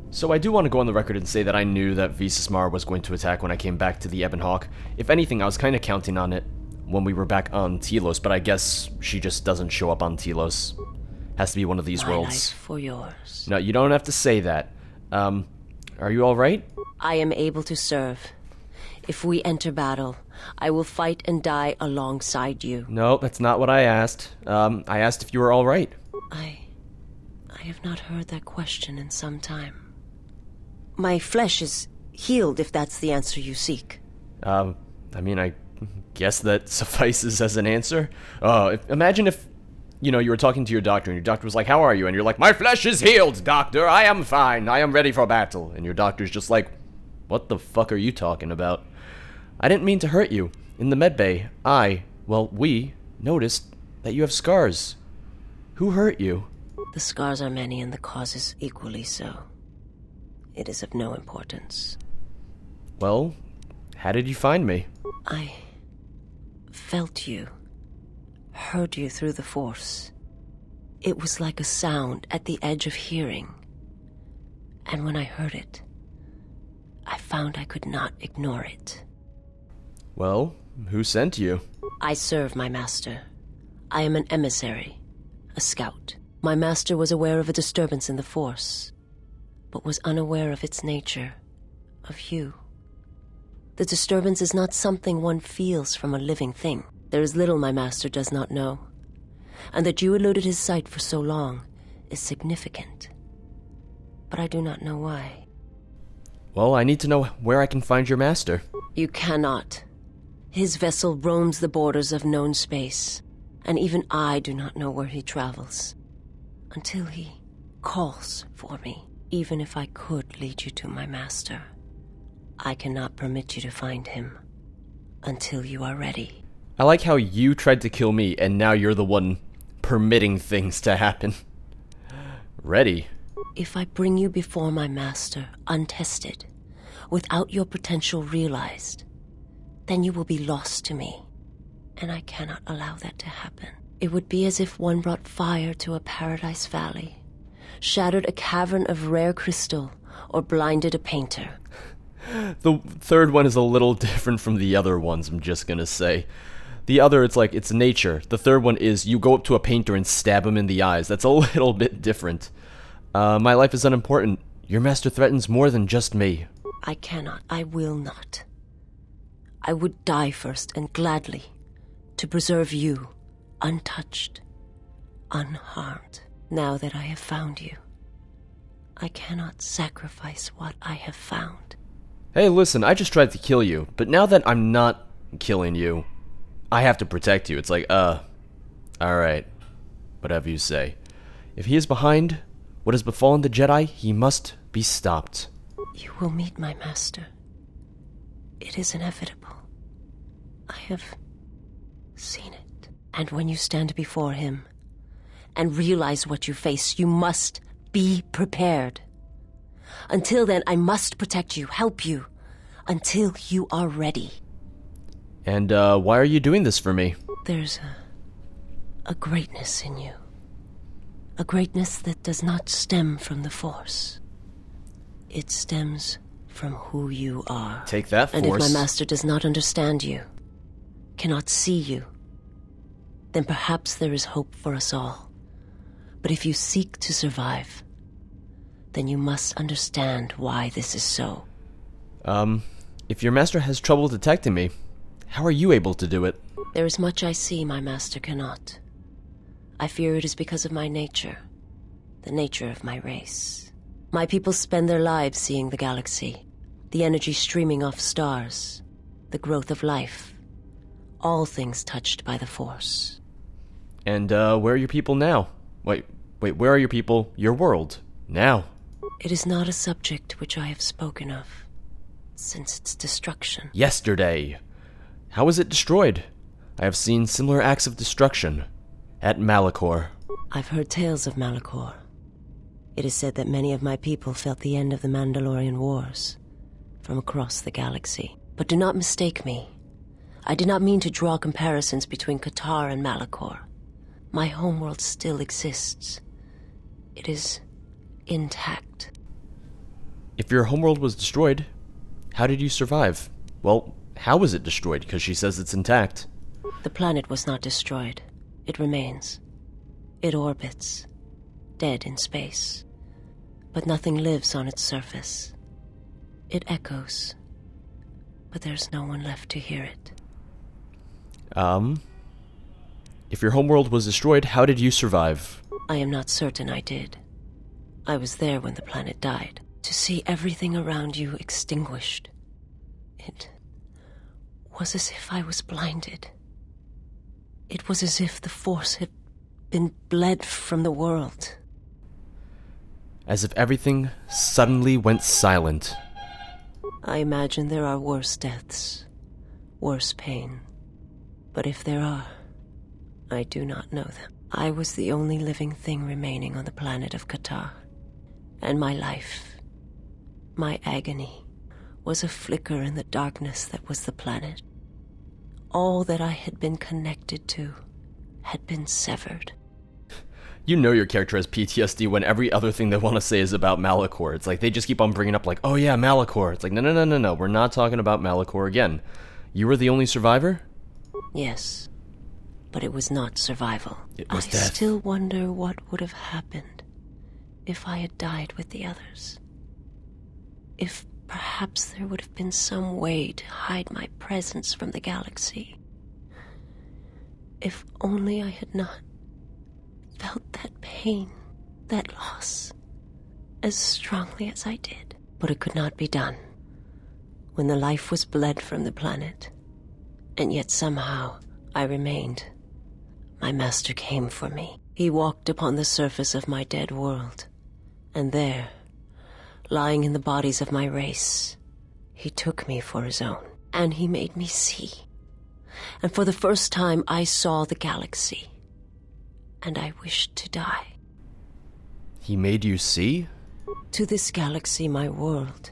So I do want to go on the record and say that I knew that Visasmar was going to attack when I came back to the Ebon Hawk. If anything, I was kind of counting on it when we were back on Telos, but I guess she just doesn't show up on Telos. Has to be one of these worlds. My life for yours. No, you don't have to say that. Are you alright? I am able to serve. If we enter battle, I will fight and die alongside you. No, that's not what I asked. I asked if you were alright. I have not heard that question in some time. My flesh is healed, if that's the answer you seek. I mean, I guess that suffices as an answer. Imagine if, you were talking to your doctor, and your doctor was like, how are you? And you're like, my flesh is healed, doctor! I am fine! I am ready for battle! And your doctor's just like, what the fuck are you talking about? I didn't mean to hurt you. In the medbay, we noticed that you have scars. Who hurt you? The scars are many and the causes equally so. It is of no importance. Well, how did you find me? I felt you. Heard you through the Force. It was like a sound at the edge of hearing. And when I heard it, I found I could not ignore it. Well, who sent you? I serve my master. I am an emissary, a scout. My master was aware of a disturbance in the Force, but was unaware of its nature, of you. The disturbance is not something one feels from a living thing. There is little my master does not know, and that you eluded his sight for so long is significant. But I do not know why. Well, I need to know where I can find your master. You cannot. His vessel roams the borders of known space, and even I do not know where he travels. Until he calls for me. Even if I could lead you to my master, I cannot permit you to find him until you are ready. I like how you tried to kill me, and now you're the one permitting things to happen. Ready? If I bring you before my master, untested, without your potential realized, then you will be lost to me, and I cannot allow that to happen. It would be as if one brought fire to a paradise valley, shattered a cavern of rare crystal, or blinded a painter. The third one is a little different from the other ones, I'm just gonna say. The other, it's nature. The third one is you go up to a painter and stab him in the eyes. That's a little bit different. My life is unimportant. Your master threatens more than just me. I cannot. I will not. I would die first, and gladly, to preserve you, untouched, unharmed. Now that I have found you, I cannot sacrifice what I have found. Hey, listen, I just tried to kill you, but now that I'm not killing you, I have to protect you. It's like, alright, whatever you say. If he is behind what has befallen the Jedi, he must be stopped. You will meet my master. It is inevitable. I have seen it. And when you stand before him, and realize what you face, you must be prepared. Until then, I must protect you, help you, until you are ready. And, why are you doing this for me? There's a greatness in you. A greatness that does not stem from the Force. It stems from who you are. Take that, Force. And if my master does not understand you, cannot see you, then perhaps there is hope for us all. But if you seek to survive, then you must understand why this is so. If your master has trouble detecting me, how are you able to do it? There is much I see my master cannot. I fear it is because of my nature, the nature of my race. My people spend their lives seeing the galaxy, the energy streaming off stars, the growth of life, all things touched by the Force. And, where are your people now? Wait, where are your people, your world, now? It is not a subject which I have spoken of since its destruction. Yesterday. How was it destroyed? I have seen similar acts of destruction at Malachor. I've heard tales of Malachor. It is said that many of my people felt the end of the Mandalorian Wars from across the galaxy. But do not mistake me. I did not mean to draw comparisons between Qatar and Malachor. My homeworld still exists. It is intact. If your homeworld was destroyed, how did you survive? Well, how was it destroyed? Because she says it's intact. The planet was not destroyed. It remains. It orbits, dead in space. But nothing lives on its surface. It echoes, but there's no one left to hear it. If your homeworld was destroyed, how did you survive? I am not certain I did. I was there when the planet died. To see everything around you extinguished. It was as if I was blinded. It was as if the Force had been bled from the world. As if everything suddenly went silent. I imagine there are worse deaths, worse pain. But if there are, I do not know them. I was the only living thing remaining on the planet of Qatar. And my life, my agony, was a flicker in the darkness that was the planet. All that I had been connected to had been severed. You know your character has PTSD when every other thing they want to say is about Malachor. It's like they just keep on bringing up like, oh yeah, Malachor. It's like, no, we're not talking about Malachor again. You were the only survivor? Yes, but it was not survival. It was I death. still wonder what would have happened if I had died with the others. If perhaps there would have been some way to hide my presence from the galaxy. If only I had not felt that pain, that loss, as strongly as I did. But it could not be done. When the life was bled from the planet, and yet somehow I remained, my master came for me. He walked upon the surface of my dead world, and there, lying in the bodies of my race, he took me for his own, and he made me see. And for the first time I saw the galaxy, and I wished to die. He made you see? To this galaxy, my world,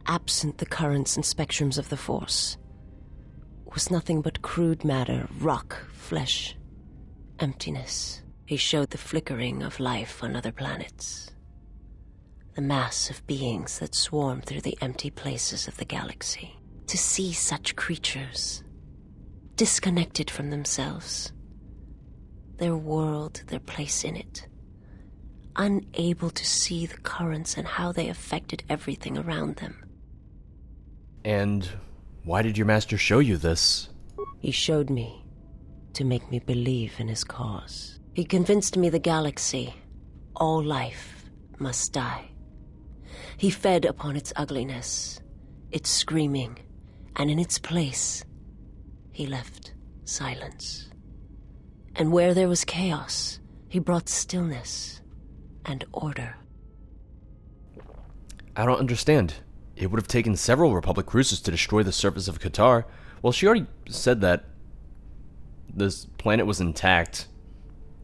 absent the currents and spectrums of the Force, was nothing but crude matter, rock, flesh, emptiness. He showed the flickering of life on other planets. The mass of beings that swarm through the empty places of the galaxy. To see such creatures, disconnected from themselves, their world, their place in it, unable to see the currents and how they affected everything around them. And why did your master show you this? He showed me to make me believe in his cause. He convinced me the galaxy, all life, must die. He fed upon its ugliness, its screaming, and in its place, he left silence. And where there was chaos, he brought stillness and order. I don't understand. It would have taken several Republic cruisers to destroy the surface of Qatar. Well, she already said that this planet was intact.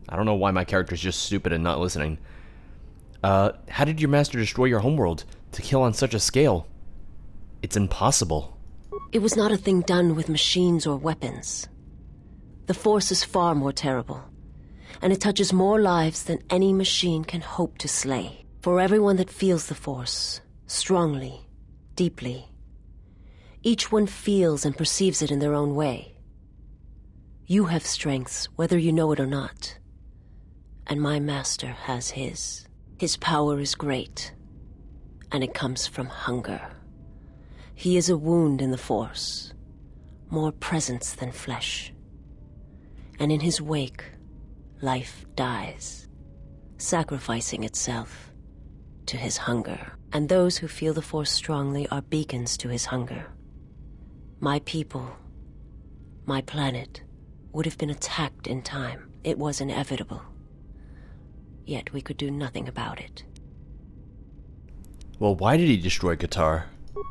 I don't know why my character's just stupid and not listening. How did your master destroy your homeworld to kill on such a scale? It's impossible. It was not a thing done with machines or weapons. The Force is far more terrible, and it touches more lives than any machine can hope to slay. For everyone that feels the Force, strongly, deeply, each one feels and perceives it in their own way. You have strengths, whether you know it or not, and my master has his. His power is great, and it comes from hunger. He is a wound in the Force, more presence than flesh. And in his wake, life dies, sacrificing itself to his hunger. And those who feel the Force strongly are beacons to his hunger. My people, my planet, would have been attacked in time. It was inevitable. Yet we could do nothing about it. Well, why did he destroy Qatar?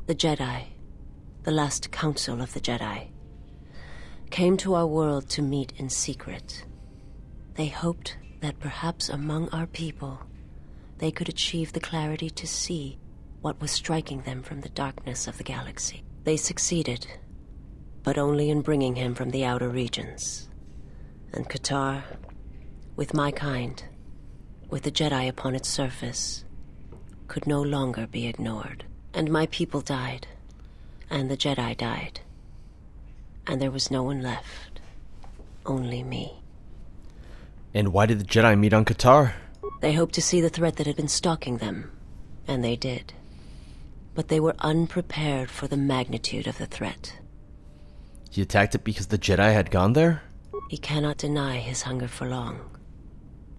The Jedi, the last council of the Jedi, came to our world to meet in secret. They hoped that perhaps among our people, they could achieve the clarity to see what was striking them from the darkness of the galaxy. They succeeded, but only in bringing him from the outer regions. And Qatar, with my kind, with the Jedi upon its surface, could no longer be ignored. And my people died. And the Jedi died. And there was no one left. Only me. And why did the Jedi meet on Qatar? They hoped to see the threat that had been stalking them. And they did. But they were unprepared for the magnitude of the threat. He attacked it because the Jedi had gone there? He cannot deny his hunger for long.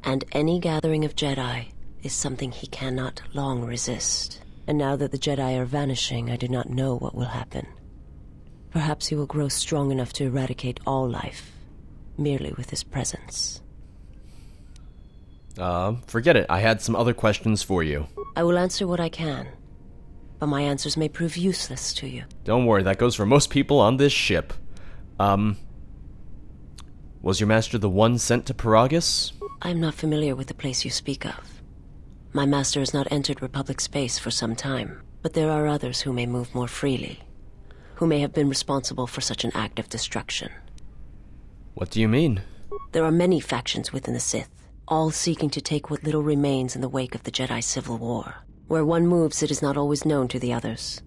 And any gathering of Jedi is something he cannot long resist. And now that the Jedi are vanishing, I do not know what will happen. Perhaps he will grow strong enough to eradicate all life, merely with his presence. Forget it. I had some other questions for you. I will answer what I can, but my answers may prove useless to you. Don't worry, that goes for most people on this ship. Was your master the one sent to Paragus? I am not familiar with the place you speak of. My master has not entered Republic space for some time, but there are others who may move more freely, who may have been responsible for such an act of destruction. What do you mean? There are many factions within the Sith, all seeking to take what little remains in the wake of the Jedi Civil War. Where one moves, it is not always known to the others.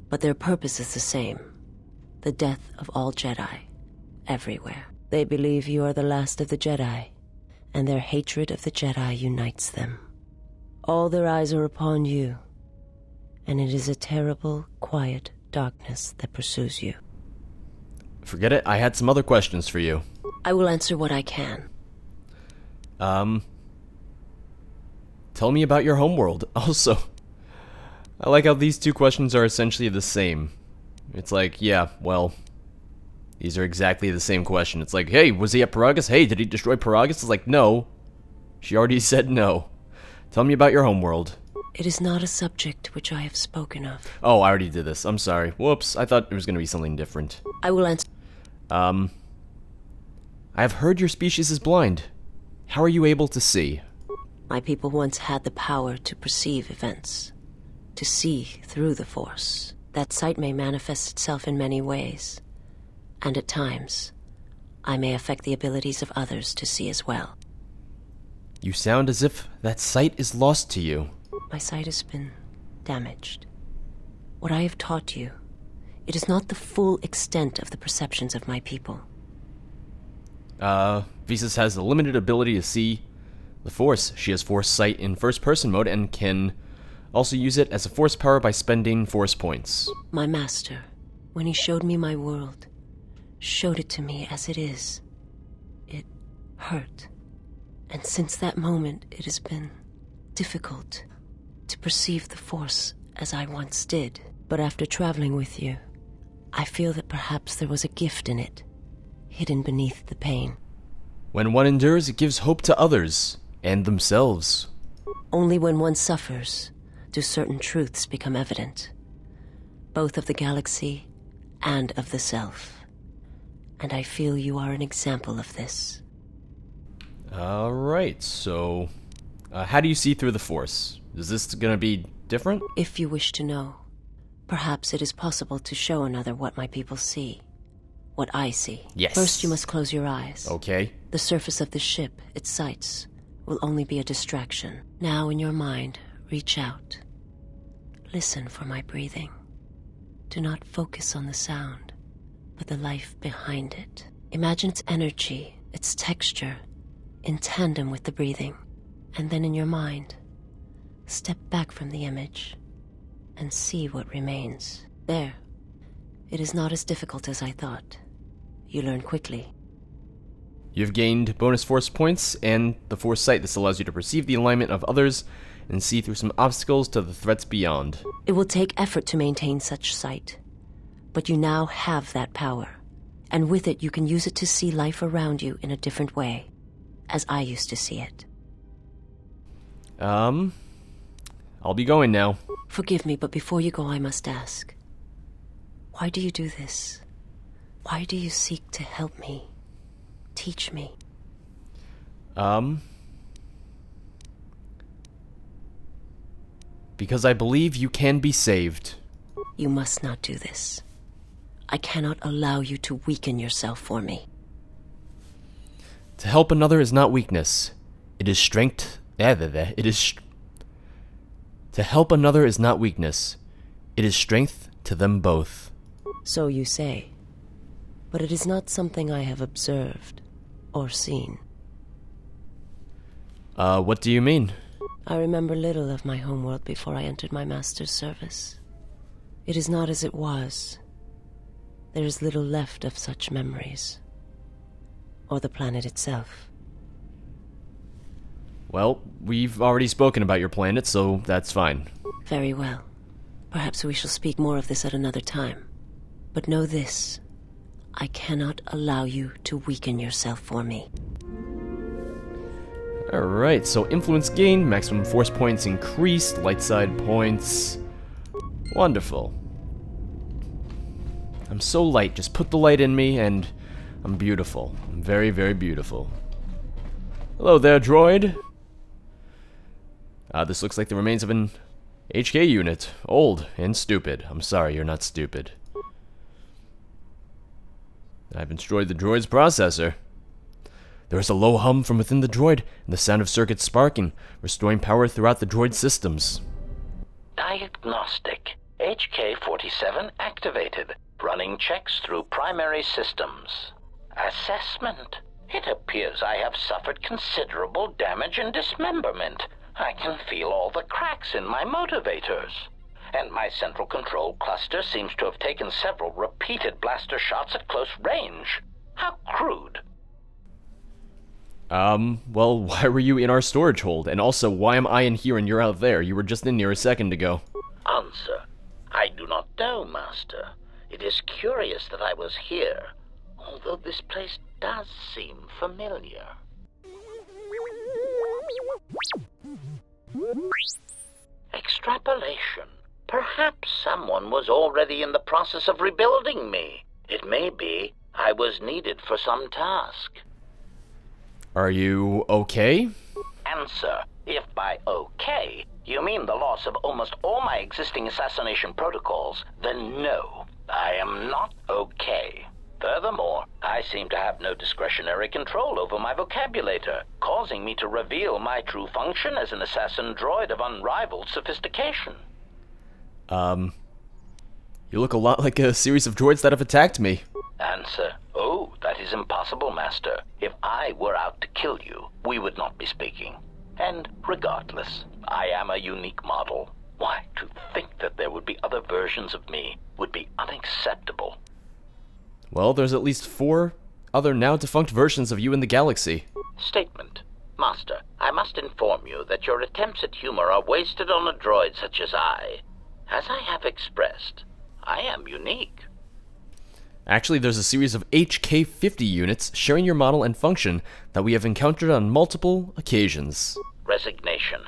But their purpose is the same. The death of all Jedi, everywhere. They believe you are the last of the Jedi, and their hatred of the Jedi unites them. All their eyes are upon you, and it is a terrible, quiet darkness that pursues you. Forget it, I had some other questions for you. I will answer what I can. Tell me about your homeworld. Also, I like how these two questions are essentially the same. It's like, yeah, well, these are exactly the same question. It's like, hey, was he at Paragus? Hey, did he destroy Paragus? It's like, no. She already said no. Tell me about your homeworld. It is not a subject which I have spoken of. Oh, I already did this. I'm sorry. Whoops, I thought it was going to be something different. I will answer. I have heard your species is blind. How are you able to see? My people once had the power to perceive events, to see through the Force. That sight may manifest itself in many ways, and at times, I may affect the abilities of others to see as well. You sound as if that sight is lost to you. My sight has been damaged. What I have taught you, it is not the full extent of the perceptions of my people. Visas has a limited ability to see the Force. She has Force sight in first-person mode and can also use it as a Force power by spending Force points. My master, when he showed me my world, showed it to me as it is. It hurt. And since that moment, it has been difficult to perceive the Force as I once did. But after traveling with you, I feel that perhaps there was a gift in it, hidden beneath the pain. When one endures, it gives hope to others, and themselves. Only when one suffers do certain truths become evident, both of the galaxy and of the self. And I feel you are an example of this. Alright, so how do you see through the Force? Is this gonna be different? If you wish to know, perhaps it is possible to show another what my people see. What I see. Yes. First you must close your eyes. Okay. The surface of the ship, its sights, will only be a distraction. Now in your mind, reach out. Listen for my breathing. Do not focus on the sound, but the life behind it. Imagine its energy, its texture, in tandem with the breathing. And then in your mind, step back from the image and see what remains. There. It is not as difficult as I thought. You learn quickly. You've gained bonus Force points and the Force sight. This allows you to perceive the alignment of others and see through some obstacles to the threats beyond. It will take effort to maintain such sight, but you now have that power, and with it you can use it to see life around you in a different way, as I used to see it. I'll be going now. Forgive me, but before you go I must ask, why do you do this? Why do you seek to help me? Teach me. Because I believe you can be saved. You must not do this. I cannot allow you to weaken yourself for me. To help another is not weakness. It is strength. To help another is not weakness. It is strength to them both. So you say. But it is not something I have observed or seen. What do you mean? I remember little of my homeworld before I entered my master's service. It is not as it was. There is little left of such memories. Or the planet itself. Well, we've already spoken about your planet, so that's fine. Very well. Perhaps we shall speak more of this at another time. But know this. I cannot allow you to weaken yourself for me. Alright, so influence gained, maximum force points increased, light side points. Wonderful. I'm so light, just put the light in me and I'm beautiful. I'm very, very beautiful. Hello there, droid. This looks like the remains of an HK unit. Old and stupid. I'm sorry, you're not stupid. I've destroyed the droid's processor. There is a low hum from within the droid, and the sound of circuits sparking, restoring power throughout the droid's systems. Diagnostic. HK-47 activated. Running checks through primary systems. Assessment. It appears I have suffered considerable damage and dismemberment. I can feel all the cracks in my motivators. And my central control cluster seems to have taken several repeated blaster shots at close range. How crude. Well, why were you in our storage hold? And also, why am I in here and you're out there? You were just in here a second ago. Answer. I do not know, Master. It is curious that I was here, although this place does seem familiar. Extrapolation. Perhaps someone was already in the process of rebuilding me. It may be I was needed for some task. Are you okay? Answer. If by okay you mean the loss of almost all my existing assassination protocols, then no, I am not okay. Furthermore, I seem to have no discretionary control over my vocabulator, causing me to reveal my true function as an assassin droid of unrivaled sophistication. You look a lot like a series of droids that have attacked me. Answer. Oh, that is impossible, Master. If I were out to kill you, we would not be speaking. And regardless, I am a unique model. Why, to think that there would be other versions of me would be unacceptable. Well, there's at least 4 other now-defunct versions of you in the galaxy. Statement. Master, I must inform you that your attempts at humor are wasted on a droid such as I. As I have expressed, I am unique. Actually, there's a series of HK-50 units sharing your model and function that we have encountered on multiple occasions. Resignation.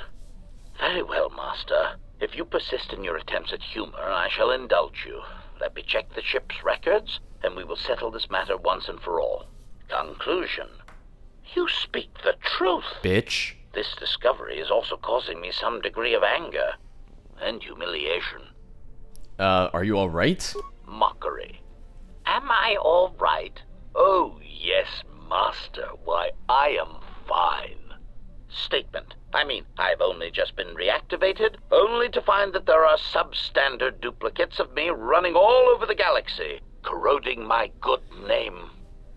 Very well, Master. If you persist in your attempts at humor, I shall indulge you. Let me check the ship's records, and we will settle this matter once and for all. Conclusion. You speak the truth. Bitch. This discovery is also causing me some degree of anger and humiliation. Are you alright? Mockery. Am I all right? Oh, yes, Master. Why, I am fine. Statement. I mean, I've only just been reactivated, only to find that there are substandard duplicates of me running all over the galaxy, corroding my good name.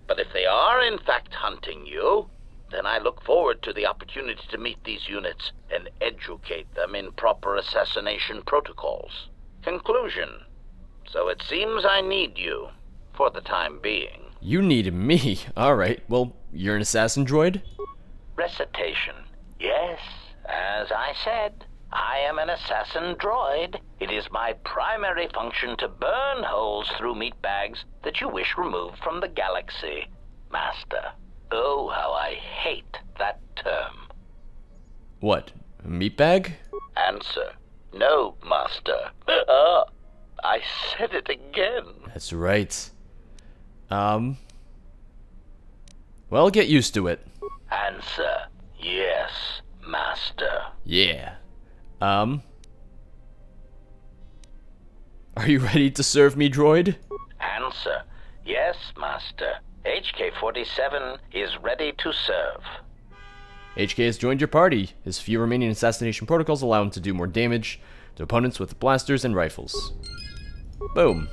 But if they are in fact hunting you, then I look forward to the opportunity to meet these units and educate them in proper assassination protocols. Conclusion. So it seems I need you, for the time being. You need me. Alright, well, you're an assassin droid? Recitation. Yes, as I said, I am an assassin droid. It is my primary function to burn holes through meat bags that you wish removed from the galaxy. Master, oh, how I hate that term. What? A meat bag? Answer. No, Master. I said it again. That's right. Well, get used to it. Answer. Yes, Master. Yeah. Are you ready to serve me, droid? Answer. Yes, Master. HK-47 is ready to serve. HK has joined your party. His few remaining assassination protocols allow him to do more damage to opponents with blasters and rifles. Boom.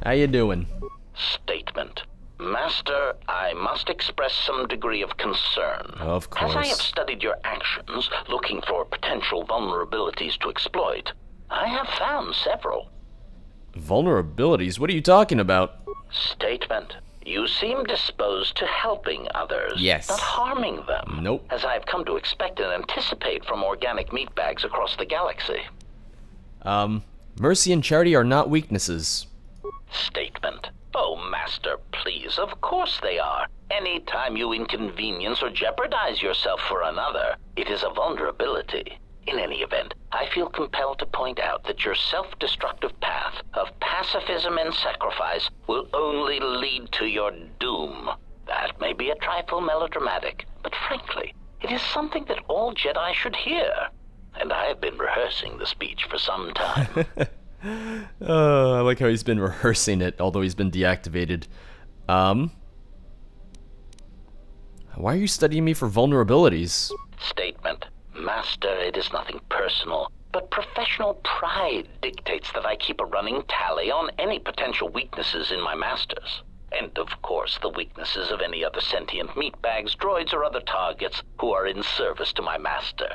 How you doing? Statement. Master, I must express some degree of concern. Of course. As I have studied your actions, looking for potential vulnerabilities to exploit, I have found several. Vulnerabilities? What are you talking about? Statement. You seem disposed to helping others, Yes. not harming them. Nope. As I have come to expect and anticipate from organic meat bags across the galaxy. Mercy and charity are not weaknesses. Statement. Oh, Master, please, of course they are. Any time you inconvenience or jeopardize yourself for another, it is a vulnerability. In any event, I feel compelled to point out that your self-destructive path of pacifism and sacrifice will only lead to your doom. That may be a trifle melodramatic, but frankly, it is something that all Jedi should hear. And I have been rehearsing the speech for some time. I like how he's been rehearsing it, although he's been deactivated. Why are you studying me for vulnerabilities? Statement. Master, it is nothing personal, but professional pride dictates that I keep a running tally on any potential weaknesses in my masters. And, of course, the weaknesses of any other sentient meatbags, droids, or other targets who are in service to my master.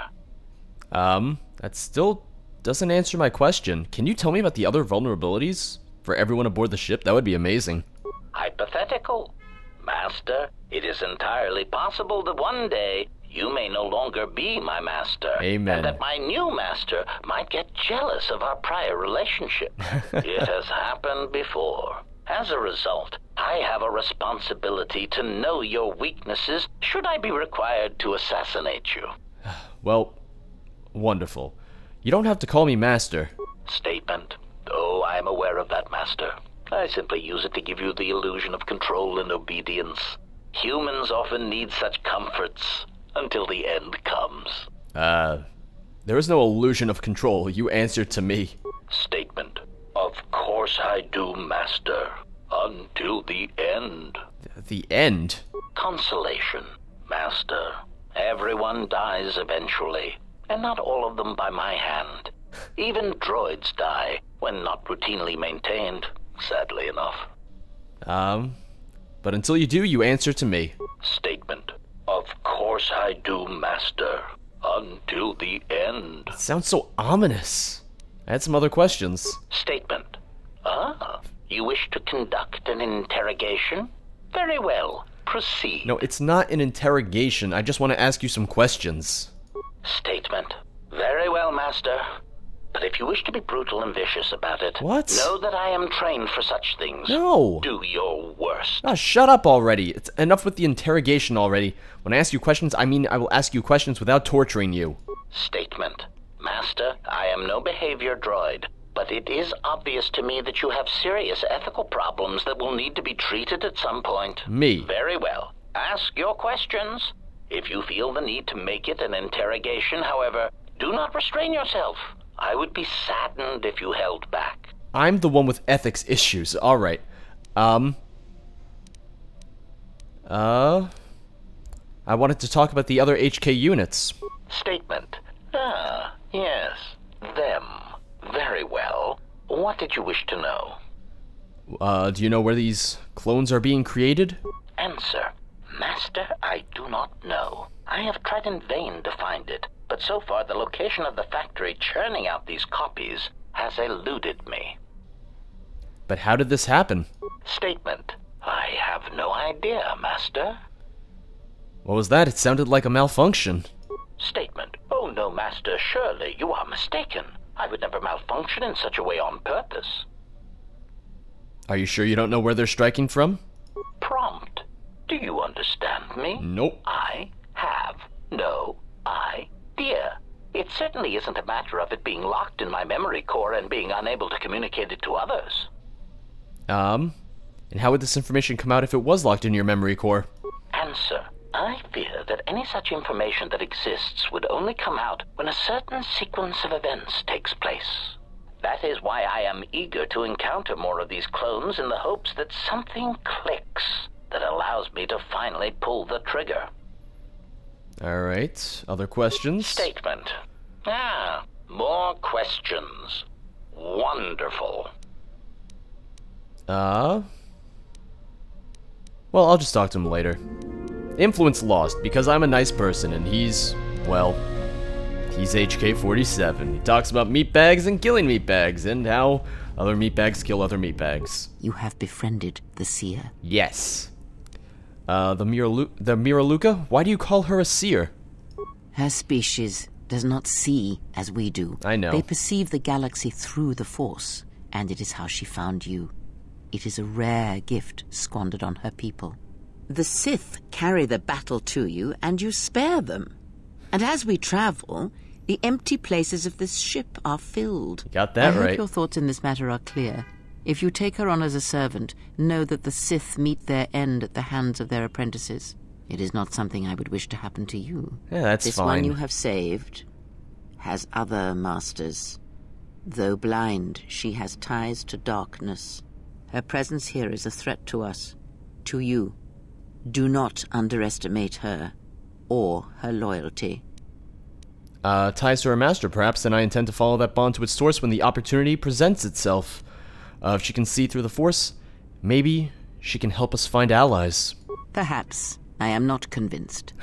That still doesn't answer my question. Can you tell me about the other vulnerabilities for everyone aboard the ship? That would be amazing. Hypothetical. Master, it is entirely possible that one day you may no longer be my master. Amen. And that my new master might get jealous of our prior relationship. It has happened before. As a result, I have a responsibility to know your weaknesses should I be required to assassinate you. Well, wonderful. You don't have to call me master. Statement. Oh, I am aware of that, Master. I simply use it to give you the illusion of control and obedience. Humans often need such comforts until the end comes. There is no illusion of control. You answer to me. Statement. Of course I do, Master. Until the end. The end? Consolation, Master. Everyone dies eventually, and not all of them by my hand. Even droids die when not routinely maintained, sadly enough. But until you do, you answer to me. Statement. Of course I do, Master. Until the end. It sounds so ominous. I had some other questions. Statement. Ah, you wish to conduct an interrogation? Very well. Proceed. No, it's not an interrogation. I just want to ask you some questions. Statement. Very well, Master. But if you wish to be brutal and vicious about it, What? know that I am trained for such things. No. Do your worst. Ah, shut up already. It's enough with the interrogation already. When I ask you questions, I mean I will ask you questions without torturing you. Statement. Master, I am no behavior droid, but it is obvious to me that you have serious ethical problems that will need to be treated at some point. Me? Very well. Ask your questions. If you feel the need to make it an interrogation, however, do not restrain yourself. I would be saddened if you held back. I'm the one with ethics issues. Alright. I wanted to talk about the other HK units. Statement. Ah, yes. Them. Very well. What did you wish to know? Do you know where these clones are being created? Answer. Master, I do not know. I have tried in vain to find it, but so far the location of the factory churning out these copies has eluded me. But how did this happen? Statement. I have no idea, Master. What was that? It sounded like a malfunction. Statement. Oh no, Master, surely you are mistaken. I would never malfunction in such a way on purpose. Are you sure you don't know where they're striking from? Prompt. Do you understand me? Nope. I have no idea. It certainly isn't a matter of it being locked in my memory core and being unable to communicate it to others. And how would this information come out if it was locked in your memory core? Answer. I fear that any such information that exists would only come out when a certain sequence of events takes place. That is why I am eager to encounter more of these clones in the hopes that something clicks. that allows me to finally pull the trigger. Alright, other questions? Statement. Ah, more questions. Wonderful. Well, I'll just talk to him later. Influence lost, because I'm a nice person, and he's, well, he's HK-47. He talks about meatbags and killing meatbags, and how other meatbags kill other meatbags. You have befriended the seer. Yes. The Miraluka? Why do you call her a seer? Her species does not see as we do. I know. They perceive the galaxy through the Force, and it is how she found you. It is a rare gift squandered on her people. The Sith carry the battle to you, and you spare them. And as we travel, the empty places of this ship are filled. You got that I right. hope your thoughts in this matter are clear. If you take her on as a servant, know that the Sith meet their end at the hands of their apprentices. It is not something I would wish to happen to you. Yeah, that's this fine. This one you have saved has other masters. Though blind, she has ties to darkness. Her presence here is a threat to us, to you. Do not underestimate her, or her loyalty. Ties to her master, perhaps, and I intend to follow that bond to its source when the opportunity presents itself. If she can see through the Force, maybe she can help us find allies. Perhaps. I am not convinced.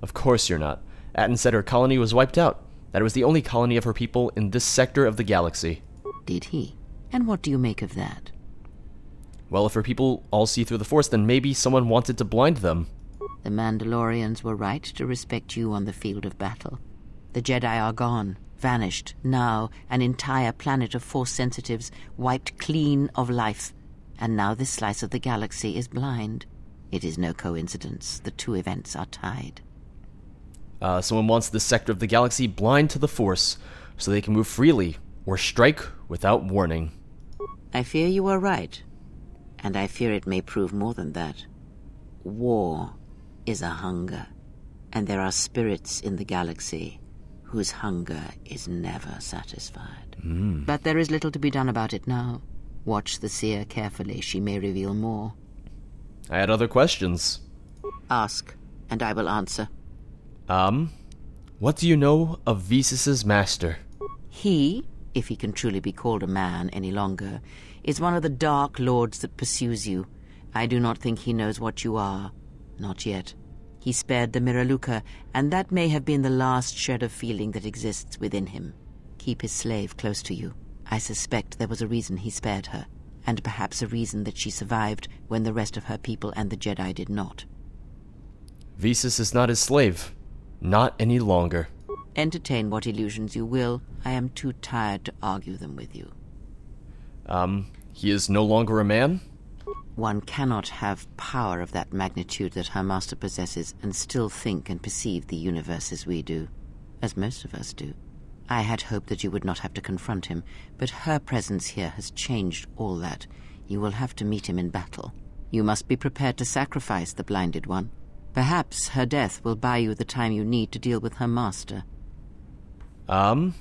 Of course you're not. Atten said her colony was wiped out. That it was the only colony of her people in this sector of the galaxy. Did he? And what do you make of that? Well, if her people all see through the Force, then maybe someone wanted to blind them. The Mandalorians were right to respect you on the field of battle. The Jedi are gone, vanished. Now, an entire planet of Force sensitives wiped clean of life. And now this slice of the galaxy is blind. It is no coincidence. The two events are tied. Someone wants this sector of the galaxy blind to the Force, so they can move freely, or strike without warning. I fear you are right. And I fear it may prove more than that. War is a hunger, and there are spirits in the galaxy whose hunger is never satisfied. But there is little to be done about it now. Watch the seer carefully. She may reveal more. I had other questions. Ask, and I will answer. What do you know of Visis's master? He, if he can truly be called a man any longer, is one of the Dark Lords that pursues you. I do not think he knows what you are. Not yet. He spared the Miraluka, and that may have been the last shred of feeling that exists within him. Keep his slave close to you. I suspect there was a reason he spared her, and perhaps a reason that she survived when the rest of her people and the Jedi did not. Visis is not his slave. Not any longer. Entertain what illusions you will. I am too tired to argue them with you. He is no longer a man? One cannot have power of that magnitude that her master possesses and still think and perceive the universe as we do, as most of us do. I had hoped that you would not have to confront him, but her presence here has changed all that. You will have to meet him in battle. You must be prepared to sacrifice the blinded one. Perhaps her death will buy you the time you need to deal with her master. I'm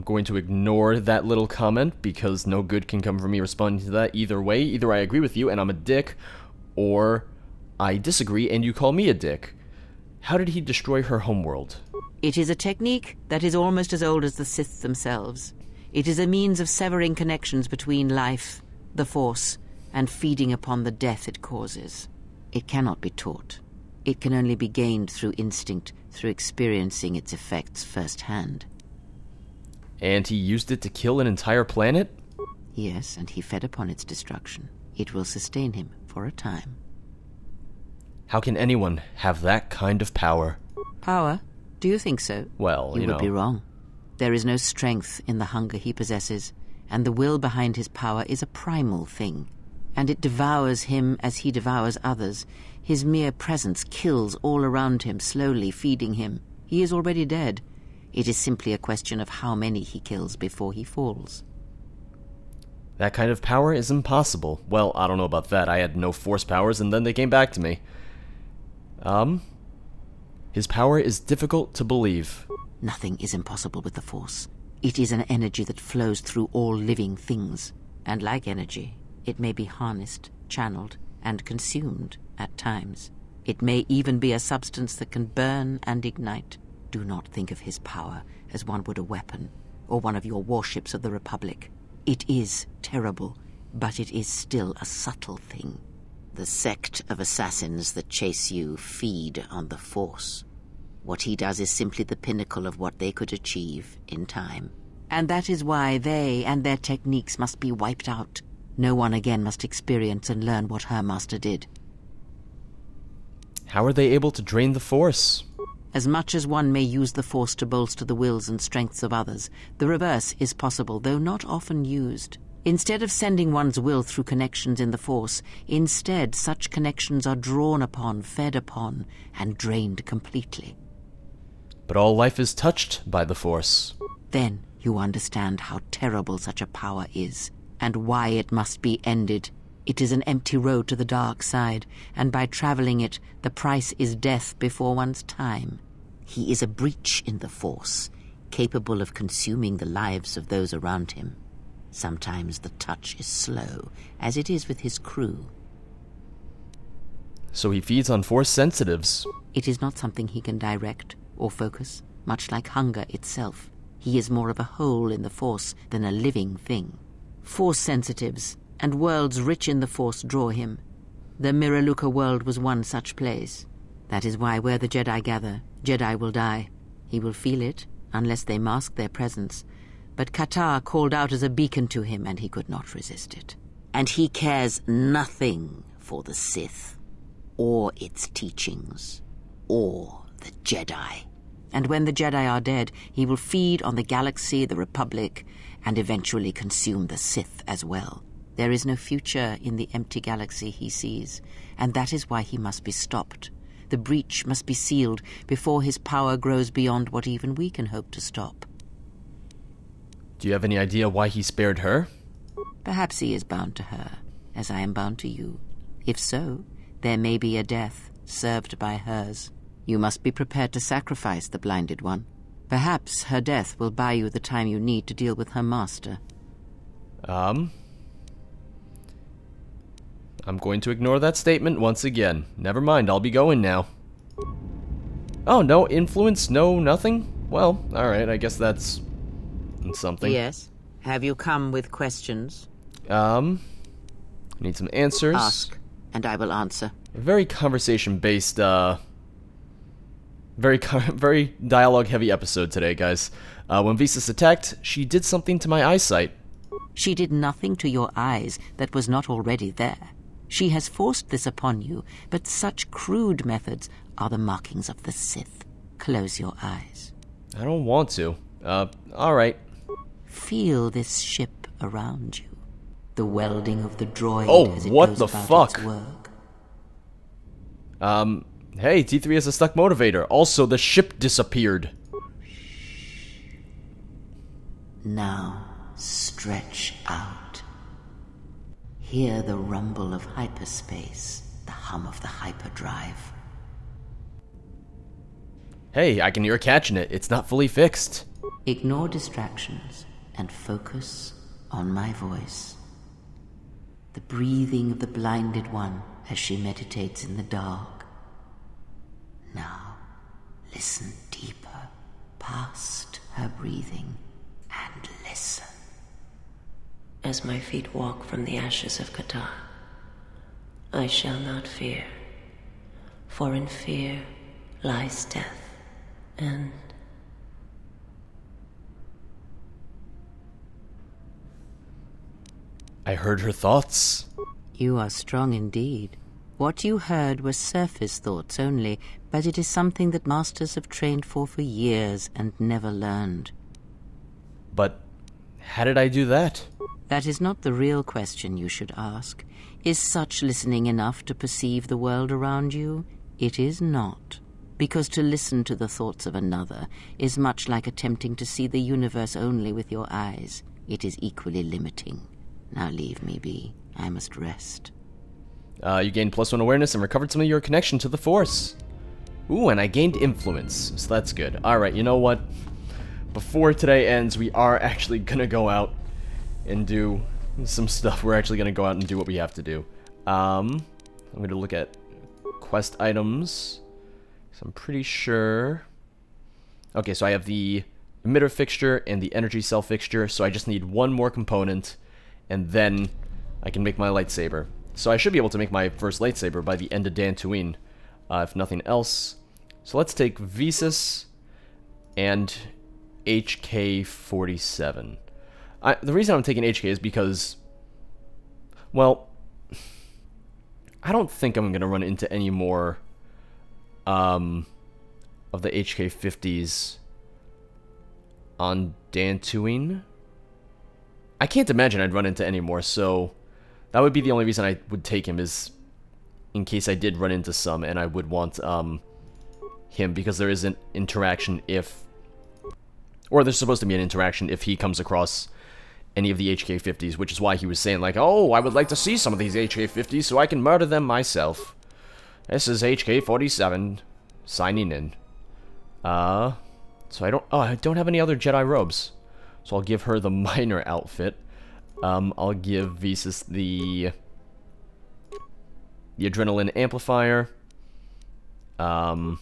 going to ignore that little comment because no good can come from me responding to that either way. Either I agree with you and I'm a dick, or I disagree and you call me a dick. How did he destroy her homeworld? It is a technique that is almost as old as the Sith themselves. It is a means of severing connections between life, the Force, and feeding upon the death it causes. It cannot be taught. It can only be gained through instinct, through experiencing its effects firsthand. And he used it to kill an entire planet? Yes, and he fed upon its destruction. It will sustain him for a time. How can anyone have that kind of power? Power? Do you think so? Well, you know. You would be wrong. There is no strength in the hunger he possesses, and the will behind his power is a primal thing. And it devours him as he devours others. His mere presence kills all around him, slowly feeding him. He is already dead. It is simply a question of how many he kills before he falls. That kind of power is impossible. Well, I don't know about that. I had no force powers and then they came back to me. His power is difficult to believe. Nothing is impossible with the Force. It is an energy that flows through all living things. And like energy, It may be harnessed, channeled, and consumed at times. It may even be a substance that can burn and ignite. Do not think of his power as one would a weapon, or one of your warships of the Republic. It is terrible, but it is still a subtle thing. The sect of assassins that chase you feed on the Force. What he does is simply the pinnacle of what they could achieve in time. And that is why they and their techniques must be wiped out. No one again must experience and learn what her master did. How are they able to drain the Force? As much as one may use the Force to bolster the wills and strengths of others, the reverse is possible, though not often used. Instead of sending one's will through connections in the Force, instead such connections are drawn upon, fed upon, and drained completely. But all life is touched by the Force. Then you understand how terrible such a power is, and why it must be ended. It is an empty road to the dark side, and by traveling it, the price is death before one's time. He is a breach in the Force, capable of consuming the lives of those around him. Sometimes the touch is slow, as it is with his crew. So he feeds on Force sensitives. It is not something he can direct or focus, much like hunger itself. He is more of a hole in the Force than a living thing. Force sensitives and worlds rich in the Force draw him. The Miraluka world was one such place. That is why where the Jedi gather, Jedi will die. He will feel it, unless they mask their presence. But Katar called out as a beacon to him, and he could not resist it. And he cares nothing for the Sith, or its teachings, or the Jedi. And when the Jedi are dead, he will feed on the galaxy, the Republic, and eventually consume the Sith as well. There is no future in the empty galaxy he sees, and that is why he must be stopped. The breach must be sealed before his power grows beyond what even we can hope to stop. Do you have any idea why he spared her? Perhaps he is bound to her, as I am bound to you. If so, there may be a death served by hers. You must be prepared to sacrifice the blinded one. Perhaps her death will buy you the time you need to deal with her master. I'm going to ignore that statement once again. Never mind, I'll be going now. Oh, no influence, no nothing? Well, alright, I guess that's something. Yes? Have you come with questions? Need some answers. Ask, and I will answer. Very conversation-based, very dialogue-heavy episode today, guys. When Visas attacked, she did something to my eyesight. She did nothing to your eyes that was not already there. She has forced this upon you, but such crude methods are the markings of the Sith. Close your eyes. I don't want to. Alright. Feel this ship around you. The welding of the droid as it what goes the about fuck? its work. Hey, T3 has a stuck motivator. Also, the ship disappeared. Now, stretch out. Hear the rumble of hyperspace, the hum of the hyperdrive. Hey, I can hear catching it. It's not fully fixed. Ignore distractions and focus on my voice. The breathing of the blinded one as she meditates in the dark. Now, listen deeper, past her breathing, and listen. As my feet walk from the ashes of Katar, I shall not fear, for in fear lies death, and... I heard her thoughts. You are strong indeed. What you heard were surface thoughts only, but it is something that masters have trained for years and never learned. But how did I do that? That is not the real question you should ask. Is such listening enough to perceive the world around you? It is not. Because to listen to the thoughts of another is much like attempting to see the universe only with your eyes. It is equally limiting. Now leave me be. I must rest. You gained +1 awareness and recovered some of your connection to the Force. Ooh, and I gained influence, so that's good. Alright, you know what? Before today ends, we are actually gonna go out and do some stuff. We're actually gonna go out and do what we have to do. I'm gonna look at quest items. So I'm pretty sure... Okay, so I have the emitter fixture and the energy cell fixture, so I just need one more component, and then I can make my lightsaber. So I should be able to make my first lightsaber by the end of Dantooine, if nothing else. So let's take Visas and HK-47. The reason I'm taking HK is because, well, I don't think I'm going to run into any more of the HK-50s on Dantooine. I can't imagine I'd run into any more, so that would be the only reason I would take him, is in case I did run into some, and I would want him, because there is an interaction if... Or there's supposed to be an interaction if he comes across any of the HK-50s, which is why he was saying, like, oh, I would like to see some of these HK-50s so I can murder them myself. This is HK-47 signing in. So I don't have any other Jedi robes. So I'll give her the minor outfit. I'll give Visas the adrenaline amplifier. Mandalorian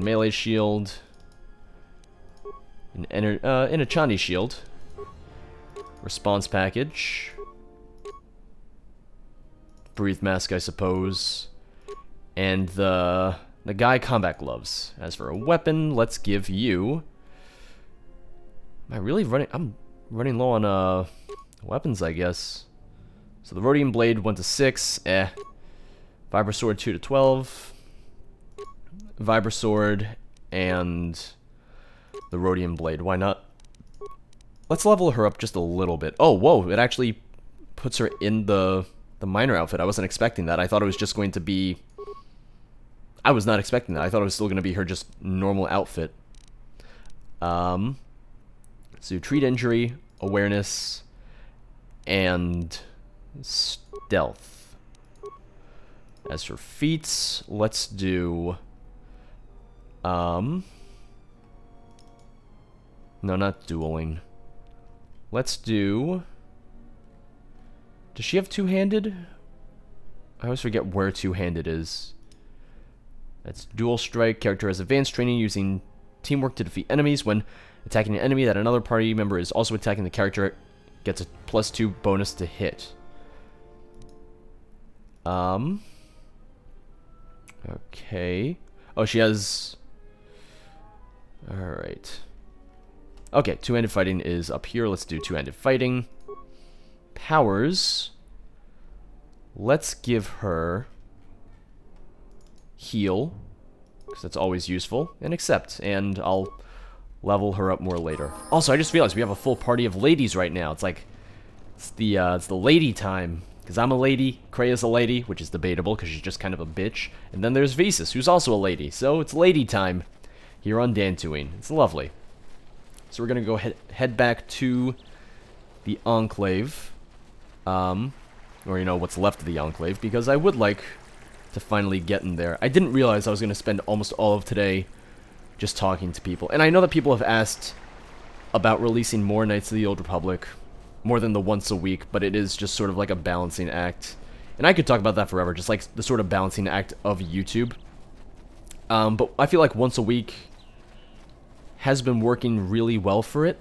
melee shield. An Chani shield. Response package. Breathe mask, I suppose. And the guy combat gloves. As for a weapon, let's give you... Am I really running... I'm running low on weapons, I guess. So the Rhodium Blade went to 6. Vibrasword 2 to 12. Vibrasword and the Rhodium Blade. Why not? Let's level her up just a little bit. Oh, whoa! It actually puts her in the minor outfit. I wasn't expecting that. I thought it was just going to be... I was not expecting that. I thought it was still going to be her just normal outfit. So treat injury, awareness, and stealth. As for feats, let's do... No, not dueling. Let's do... Does she have two-handed? I always forget where two-handed is. That's dual strike. Character has advanced training using teamwork to defeat enemies. When attacking an enemy that another party member is also attacking, the character gets a +2 bonus to hit. Okay. Oh, she has... Alright. Okay, two-handed fighting is up here. Let's do two-handed fighting. Powers. Let's give her heal, because that's always useful, and accept, and I'll level her up more later. Also, I just realized we have a full party of ladies right now. It's like, it's the lady time, because I'm a lady, Krea's a lady, which is debatable, because she's just kind of a bitch, and then there's Visas, who's also a lady, so it's lady time here on Dantooine. It's lovely. So we're gonna go head back to the Enclave, or, you know, what's left of the Enclave, because I would like to finally get in there. I didn't realize I was going to spend almost all of today just talking to people. And I know that people have asked about releasing more Knights of the Old Republic, more than the once a week, but it is just sort of like a balancing act. And I could talk about that forever, just like the sort of balancing act of YouTube. But I feel like once a week has been working really well for it.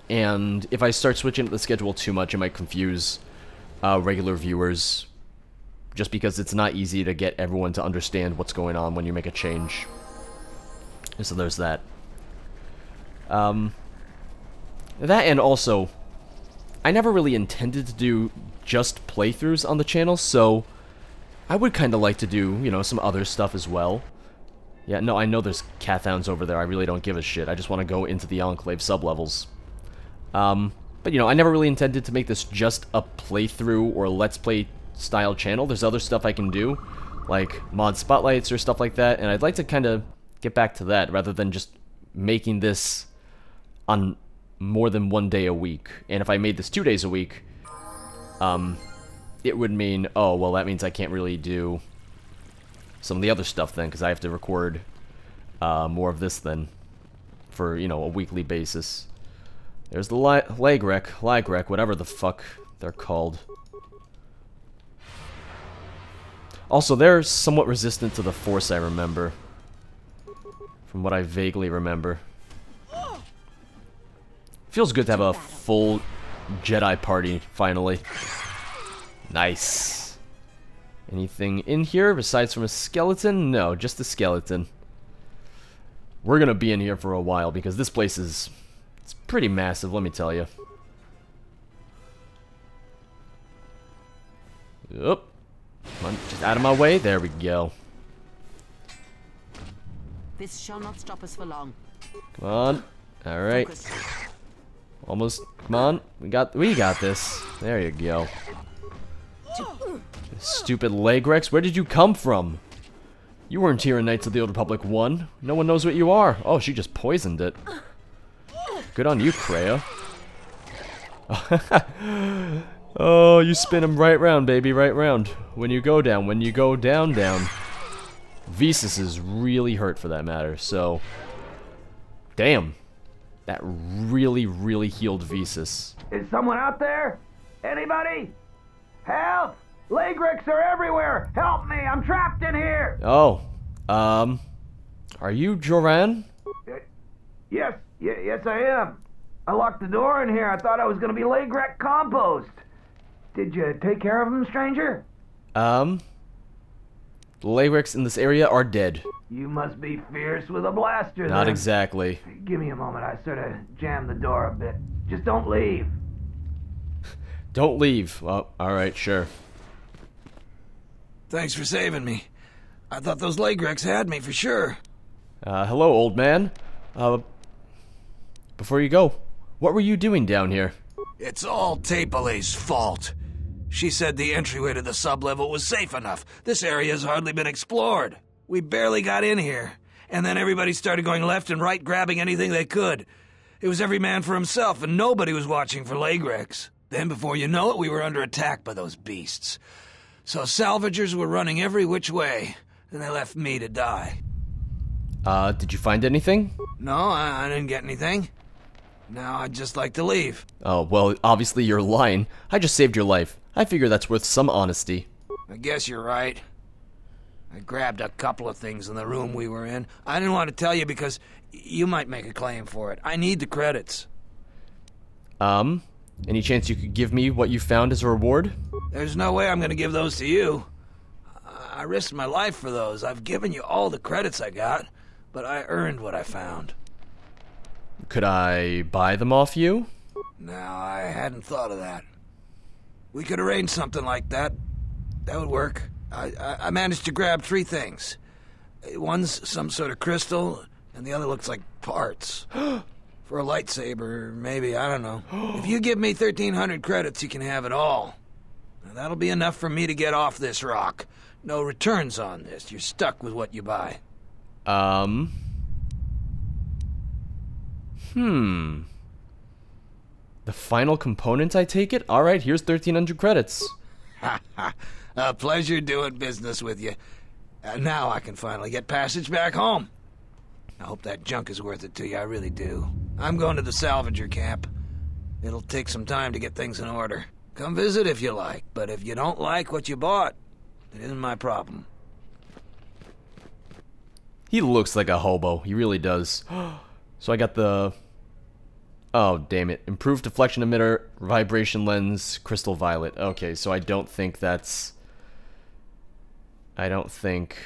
And if I start switching up the schedule too much, it might confuse regular viewers, just because it's not easy to get everyone to understand what's going on when you make a change. And so there's that. That, and also, I never really intended to do just playthroughs on the channel, so I would kind of like to do, you know, some other stuff as well. Yeah, no, I know there's Cathounds over there. I really don't give a shit. I just want to go into the Enclave sublevels. But, you know, I never really intended to make this just a playthrough or Let's Play style channel. There's other stuff I can do, like mod spotlights or stuff like that, and I'd like to kind of get back to that rather than just making this on more than one day a week. And if I made this 2 days a week, it would mean, oh, well, that means I can't really do some of the other stuff then, because I have to record more of this then for, you know, a weekly basis. There's the lag wreck, whatever the fuck they're called. Also, they're somewhat resistant to the Force, I remember. From what I vaguely remember. Feels good to have a full Jedi party, finally. Nice. Anything in here besides from a skeleton? No, just a skeleton. We're gonna be in here for a while because this place is... it's pretty massive, let me tell you. Oop. Come on, just out of my way. There we go. This shall not stop us for long. Come on. Alright. Almost. Come on. We got this. There you go. Stupid leg Rex. Where did you come from? You weren't here in Knights of the Old Republic 1. No one knows what you are. Oh, she just poisoned it. Good on you, Kreia. Oh, you spin him right round, baby, right round. When you go down, down. Visas is really hurt for that matter, so... damn. That really, really healed Visas. Is someone out there? Anybody? Help! Lagrex are everywhere! Help me! I'm trapped in here! Oh. Are you Joran? Yes, yes I am. I locked the door in here. I thought I was gonna be Lagrex compost. Did you take care of him, stranger? The Lagrex in this area are dead. You must be fierce with a blaster, Not then. exactly. Give me a moment. I sort of jammed the door a bit. Just don't leave. Don't leave. Well, alright, sure. Thanks for saving me. I thought those Lagrex had me for sure. Hello, old man. Before you go, what were you doing down here? It's all Tapelay's fault. She said the entryway to the sublevel was safe enough. This area has hardly been explored. We barely got in here. And then everybody started going left and right, grabbing anything they could. It was every man for himself, and nobody was watching for Lagrex. Then, before you know it, we were under attack by those beasts. So salvagers were running every which way, and they left me to die. Did you find anything? No, I didn't get anything. Now I'd just like to leave. Oh, well, obviously you're lying. I just saved your life. I figure that's worth some honesty. I guess you're right. I grabbed a couple of things in the room we were in. I didn't want to tell you because you might make a claim for it. I need the credits. Any chance you could give me what you found as a reward? There's no way I'm going to give those to you. I risked my life for those. I've given you all the credits I got, but I earned what I found. Could I buy them off you? No, I hadn't thought of that. We could arrange something like that. That would work. I managed to grab 3 things. One's some sort of crystal, and the other looks like parts. For a lightsaber, maybe, I don't know. If you give me 1,300 credits, you can have it all. Now, that'll be enough for me to get off this rock. No returns on this. You're stuck with what you buy. The final component, I take it? Alright, here's 1,300 credits. A pleasure doing business with you. Now I can finally get passage back home. I hope that junk is worth it to you, I really do. I'm going to the salvager camp. It'll take some time to get things in order. Come visit if you like, but if you don't like what you bought, it isn't my problem. He looks like a hobo. He really does. So I got the... oh, damn it. Improved deflection emitter, vibration lens, crystal violet. Okay, so I don't think that's... I don't think...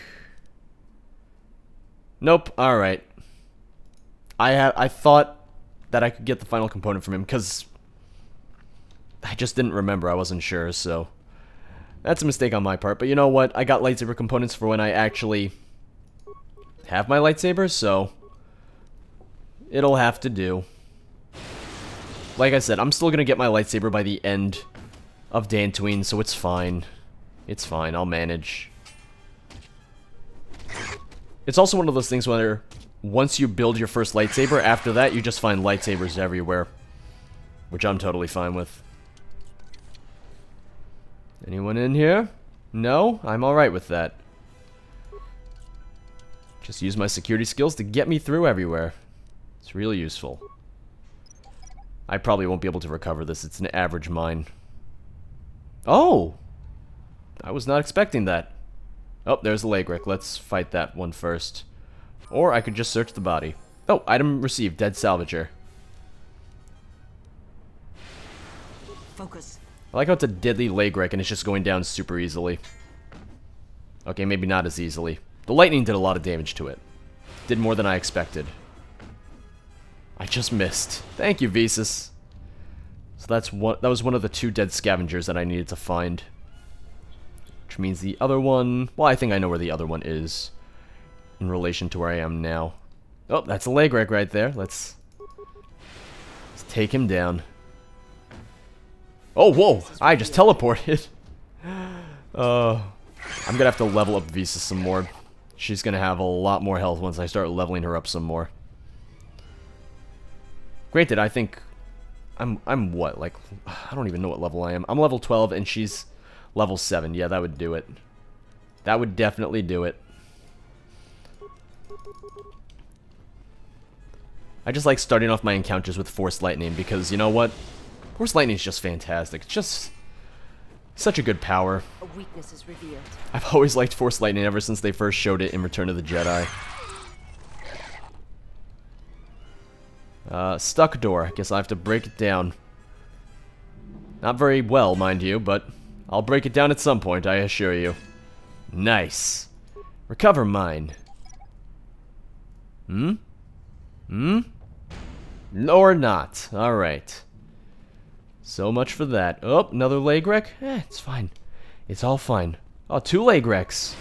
nope, alright. I thought that I could get the final component from him, because... I just didn't remember, I wasn't sure, so... that's a mistake on my part, but you know what? I got lightsaber components for when I actually... have my lightsaber, so... it'll have to do. Like I said, I'm still gonna get my lightsaber by the end of Dantooine, so it's fine. It's fine, I'll manage. It's also one of those things where once you build your first lightsaber, after that you just find lightsabers everywhere. Which I'm totally fine with. Anyone in here? No? I'm alright with that. Just use my security skills to get me through everywhere. It's really useful. I probably won't be able to recover this. It's an average mine. Oh! I was not expecting that. Oh, there's the Lagric. Let's fight that one first. Or I could just search the body. Oh, item received. Dead salvager. Focus. I like how it's a deadly Lagric and it's just going down super easily. Okay, maybe not as easily. The lightning did a lot of damage to it. Did more than I expected. I just missed. Thank you, Visas. So that was one of the 2 dead scavengers that I needed to find. Which means the other one... Well, I think I know where the other one is. In relation to where I am now. Oh, that's a Lagric right there. Let's take him down. Oh, whoa! I just teleported. I'm gonna have to level up Visa some more. She's gonna have a lot more health once I start leveling her up some more. Granted, I think I'm what, like, I don't even know what level I am. I'm level 12 and she's level 7. Yeah, that would do it. That would definitely do it. I just like starting off my encounters with Force Lightning because, you know what? Force Lightning is just fantastic. It's just such a good power. A weakness is revealed. I've always liked Force Lightning ever since they first showed it in Return of the Jedi. Stuck door. I guess I have to break it down. Not very well, mind you, but I'll break it down at some point, I assure you. Nice. Recover mine. Hmm? Or not. Alright. So much for that. Oh, another Lagric? It's fine. It's all fine. Oh, 2 Lagrics.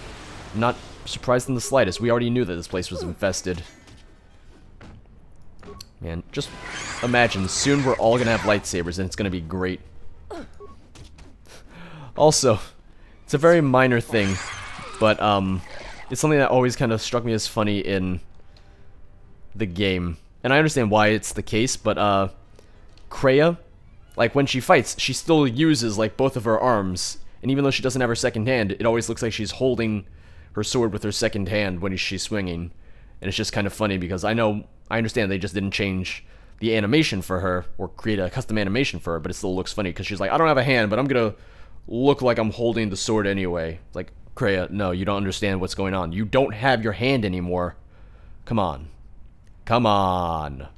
I'm not surprised in the slightest. We already knew that this place was infested. Man, just imagine, soon we're all gonna have lightsabers and it's gonna be great. Also, it's a very minor thing, but it's something that always kind of struck me as funny in the game. And I understand why it's the case, but Kreia, like when she fights, she still uses like both of her arms. And even though she doesn't have her second hand, it always looks like she's holding her sword with her second hand when she's swinging. And it's just kind of funny because I understand they just didn't change the animation for her or create a custom animation for her, but it still looks funny because she's like, I don't have a hand, but I'm gonna look like I'm holding the sword anyway. Like, Kreia, no, you don't understand what's going on. You don't have your hand anymore. Come on. Come on.